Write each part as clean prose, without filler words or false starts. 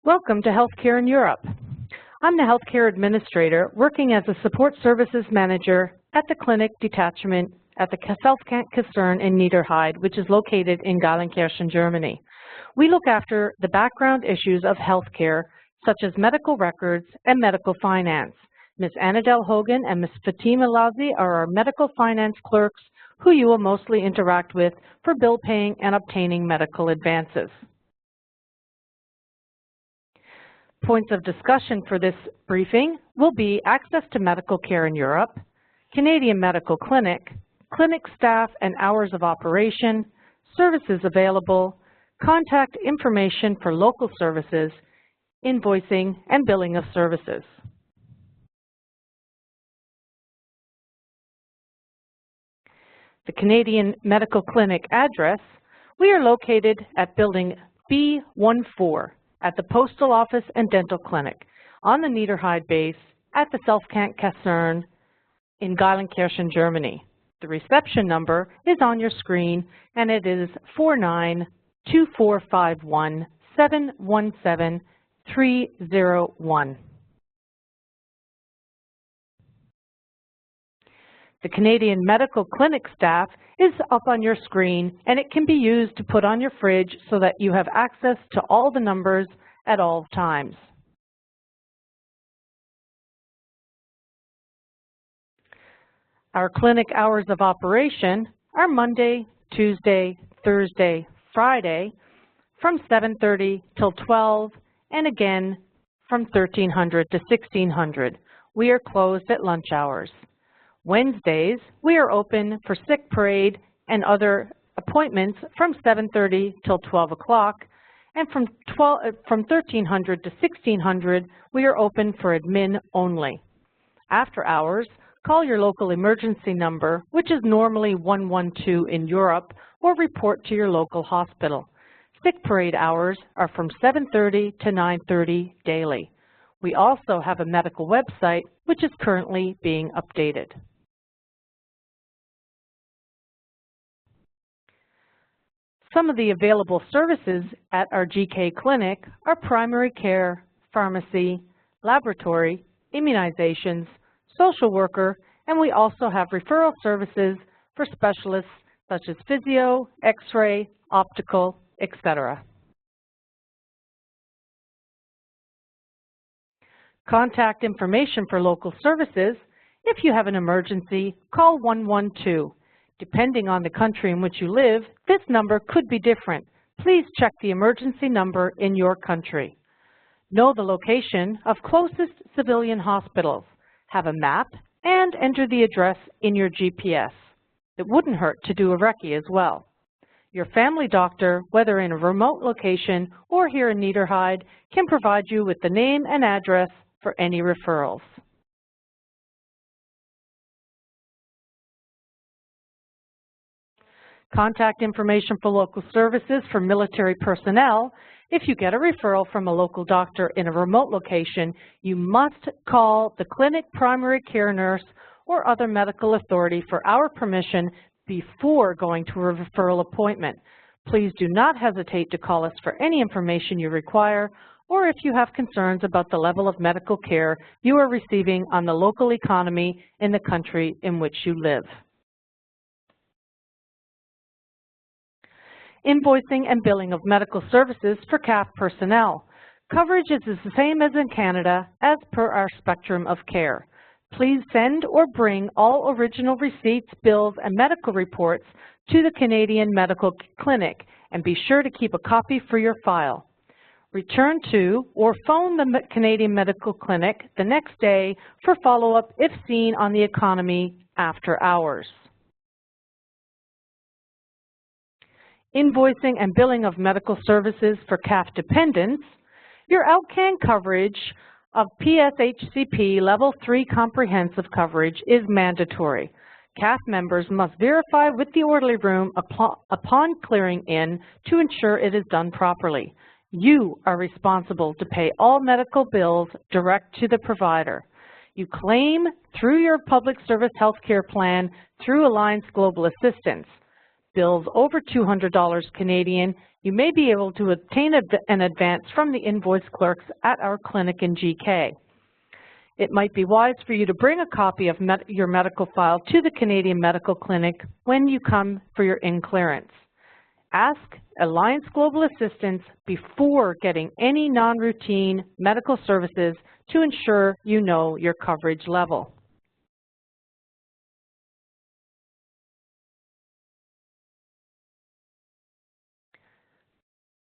Welcome to Healthcare in Europe. I'm the Healthcare Administrator working as a Support Services Manager at the Clinic Detachment at the Self-Kasern in Niederheide, which is located in Geilenkirchen, Germany. We look after the background issues of healthcare, such as medical records and medical finance. Ms. Annadelle Hogan and Ms. Fatima Lazi are our medical finance clerks who you will mostly interact with for bill paying and obtaining medical advances. Points of discussion for this briefing will be access to medical care in Europe, Canadian Medical Clinic, clinic staff and hours of operation, services available, contact information for local services, invoicing and billing of services. The Canadian Medical Clinic address, we are located at Building B14 at the Postal Office and Dental Clinic on the Niederheide base at the Self-Kasern in Geilenkirchen, Germany. The reception number is on your screen and it is 49-2451-717-301. The Canadian Medical Clinic staff is up on your screen and it can be used to put on your fridge so that you have access to all the numbers at all times. Our clinic hours of operation are Monday, Tuesday, Thursday, Friday from 7:30 till 12 and again from 1300 to 1600. We are closed at lunch hours. Wednesdays, we are open for sick parade and other appointments from 7:30 till 12 o'clock, and from 1300 to 1600, we are open for admin only. After hours, call your local emergency number, which is normally 112 in Europe, or report to your local hospital. Sick parade hours are from 7:30 to 9:30 daily. We also have a medical website, which is currently being updated. Some of the available services at our GK clinic are primary care, pharmacy, laboratory, immunizations, social worker, and we also have referral services for specialists such as physio, x-ray, optical, etc. Contact information for local services. If you have an emergency, call 112. Depending on the country in which you live, this number could be different. Please check the emergency number in your country. Know the location of closest civilian hospitals. Have a map and enter the address in your GPS. It wouldn't hurt to do a recce as well. Your family doctor, whether in a remote location or here in Niederheide, can provide you with the name and address for any referrals. Contact information for local services for military personnel. If you get a referral from a local doctor in a remote location, you must call the clinic primary care nurse or other medical authority for our permission before going to a referral appointment. Please do not hesitate to call us for any information you require, or if you have concerns about the level of medical care you are receiving on the local economy in the country in which you live. Invoicing and billing of medical services for CAF personnel. Coverage is the same as in Canada as per our spectrum of care. Please send or bring all original receipts, bills, and medical reports to the Canadian Medical Clinic and be sure to keep a copy for your file. Return to or phone the Canadian Medical Clinic the next day for follow-up if seen on the economy after hours. Invoicing and billing of medical services for CAF dependents. Your outcan coverage of PSHCP Level 3 comprehensive coverage is mandatory. CAF members must verify with the orderly room upon clearing in to ensure it is done properly. You are responsible to pay all medical bills direct to the provider. You claim through your public service health care plan through Alliance Global Assistance. bills over $200 Canadian, you may be able to obtain an advance from the invoice clerks at our clinic in GK. It might be wise for you to bring a copy of your medical file to the Canadian Medical Clinic when you come for your in-clearance. Ask Alliance Global Assistance before getting any non-routine medical services to ensure you know your coverage level.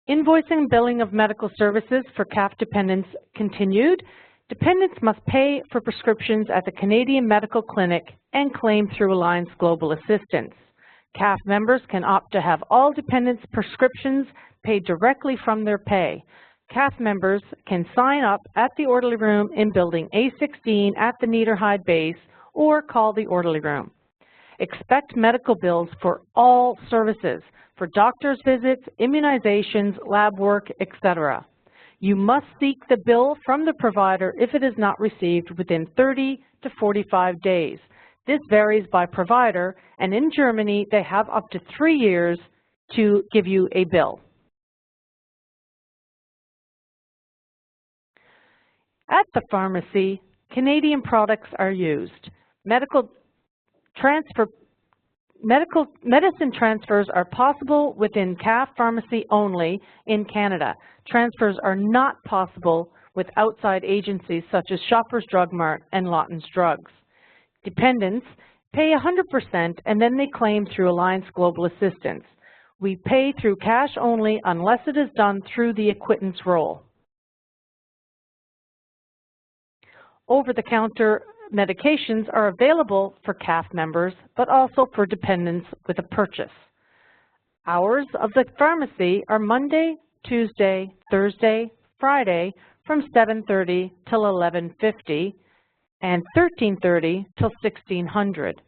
Invoicing and billing of medical services for CAF dependents continued. Dependents must pay for prescriptions at the Canadian Medical Clinic and claim through Alliance Global Assistance. CAF members can opt to have all dependents' prescriptions paid directly from their pay. CAF members can sign up at the orderly room in Building A16 at the Niederheide base or call the orderly room. Expect medical bills for all services, for doctor's visits, immunizations, lab work, etc. You must seek the bill from the provider if it is not received within 30 to 45 days. This varies by provider, and in Germany, they have up to 3 years to give you a bill. At the pharmacy, Canadian products are used. Medicine transfers are possible within CAF pharmacy only in Canada. Transfers are not possible with outside agencies such as Shoppers Drug Mart and Lawton's Drugs. Dependents pay 100% and then they claim through Alliance Global Assistance. We pay through cash only unless it is done through the acquittance roll. Over-the-counter medications are available for CAF members, but also for dependents with a purchase. Hours of the pharmacy are Monday, Tuesday, Thursday, Friday from 7:30 till 11:50 and 13:30 till 1600.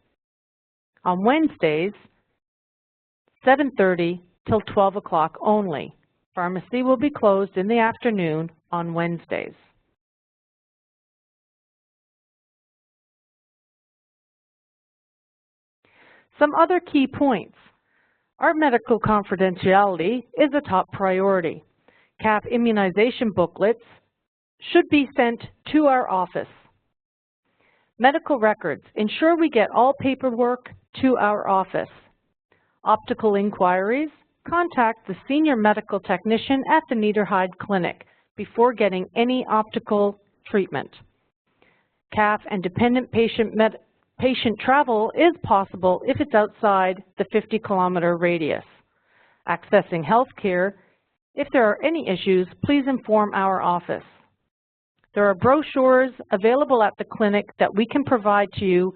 On Wednesdays, 7:30 till 12 o'clock only. Pharmacy will be closed in the afternoon on Wednesdays. Some other key points. Our medical confidentiality is a top priority. CAF immunization booklets should be sent to our office. Medical records. Ensure we get all paperwork to our office. Optical inquiries. Contact the senior medical technician at the Niederheide Clinic before getting any optical treatment. CAF and dependent patient travel is possible if it's outside the 50-kilometer radius. Accessing health care. If there are any issues, please inform our office. There are brochures available at the clinic that we can provide to you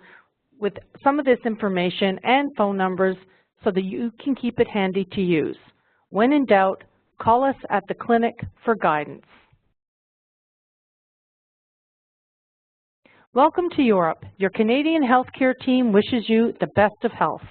with some of this information and phone numbers so that you can keep it handy to use. When in doubt, call us at the clinic for guidance. Welcome to Europe. Your Canadian healthcare team wishes you the best of health.